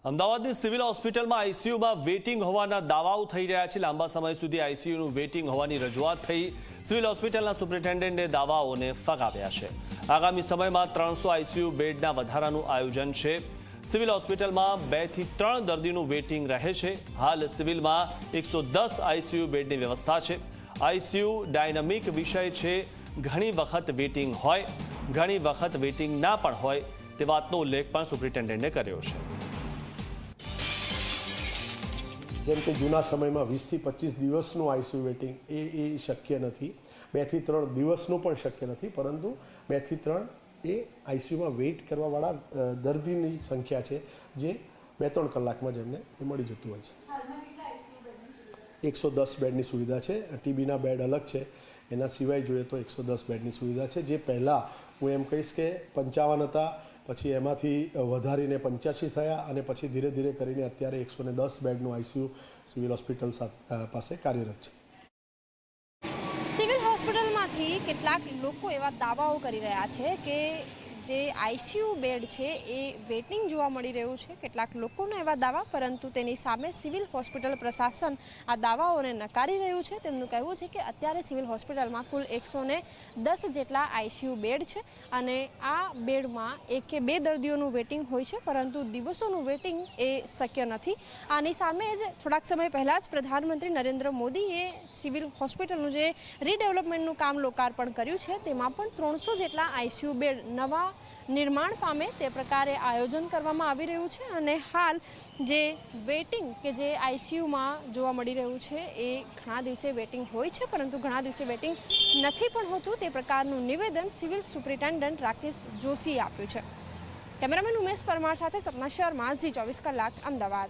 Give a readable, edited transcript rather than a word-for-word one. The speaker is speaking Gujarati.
અમદાવાદની સિવિલ હોસ્પિટલમાં આઈસીયુમાં વેઇટિંગ હોવાના દાવાઓ થઈ રહ્યા છે। લાંબા સમય સુધી આઈસીયુનું વેઇટિંગ હોવાની રજૂઆત થઈ સિવિલ હોસ્પિટલના સુપ્રિન્ટેન્ડન્ટે દાવાઓને ફગાવ્યા છે। આગામી સમયમાં 300 આઈસીયુ બેડના વધારાનું આયોજન છે। સિવિલ હોસ્પિટલમાં 2 થી 3 દર્દીનું વેઇટિંગ રહે છે। હાલ સિવિલમાં 110 આઈસીયુ બેડની વ્યવસ્થા છે। આઈસીયુ ડાયનામિક વિષય છે। ઘણી વખત વેઇટિંગ હોય, ઘણી વખત વેઇટિંગ ના પણ હોય તે વાતનો ઉલ્લેખ પણ સુપ્રિન્ટેન્ડન્ટે કર્યો છે। જેમ કે જૂના સમયમાં 20 થી 25 દિવસનું આઈસીયુ વેટિંગ એ શક્ય નથી, 2 થી 3 દિવસનું પણ શક્ય નથી, પરંતુ 2 થી 3 એ આઈસીયુમાં વેઇટ કરવાવાળા દર્દીની સંખ્યા છે જે 2-3 કલાકમાં જ એમને મળી જતું હોય છે। 110 બેડની સુવિધા છે। ટીબીના બેડ અલગ છે, એના સિવાય જોઈએ તો 110 બેડની સુવિધા છે। જે પહેલાં હું એમ કહીશ કે 55 હતા, પછી એમાંથી વધારીને 85 થયા અને પછી ધીરે ધીરે કરીને અત્યારે 110 બેડનું આઈસીયુ સિવિલ હોસ્પિટલ પાસે કાર્યરત છે। સિવિલ હોસ્પિટલમાંથી કેટલાક લોકો એવા દાવાઓ કરી રહ્યા છે કે જે આઈસીયુ બેડ છે એ વેટિંગ જોવા મળી રહ્યું છે। કેટલાક લોકોના એવા દાવા, પરંતુ તેની સામે સિવિલ હોસ્પિટલ પ્રશાસન આ દાવાઓને નકારી રહ્યું છે। તેમનું કહેવું છે કે અત્યારે સિવિલ હોસ્પિટલમાં કુલ 110 જેટલા આઈસીયુ બેડ છે અને આ બેડમાં 1 કે 2 દર્દીઓનું વેટિંગ હોય છે, પરંતુ દિવસોનું વેટિંગ એ શક્ય નથી। આની સામે જ થોડાક સમય પહેલાં જ પ્રધાનમંત્રી નરેન્દ્ર મોદીએ સિવિલ હોસ્પિટલનું જે રીડેવલપમેન્ટનું કામ લોકાર્પણ કર્યું છે તેમાં પણ 300 જેટલા આઈસીયુ બેડ નવા નિર્માણ પામે તે પ્રકારે આયોજન કરવામાં આવી રહ્યું છે અને હાલ જે વેટિંગ કે જે આઈસીયુમાં જોવા મળી રહ્યું છે એ ઘણા દિવસે વેટિંગ હોય છે, પરંતુ ઘણા દિવસે વેટિંગ નથી પણ હોતું, તે પ્રકારનું નિવેદન સિવિલ સુપ્રિન્ટેન્ડન્ટ રાકેશ જોશીએ આપ્યું છે। કેમેરામેન ઉમેશ પરમાર સાથે સપના શર્મા, ઝી 24 કલાક, અમદાવાદ।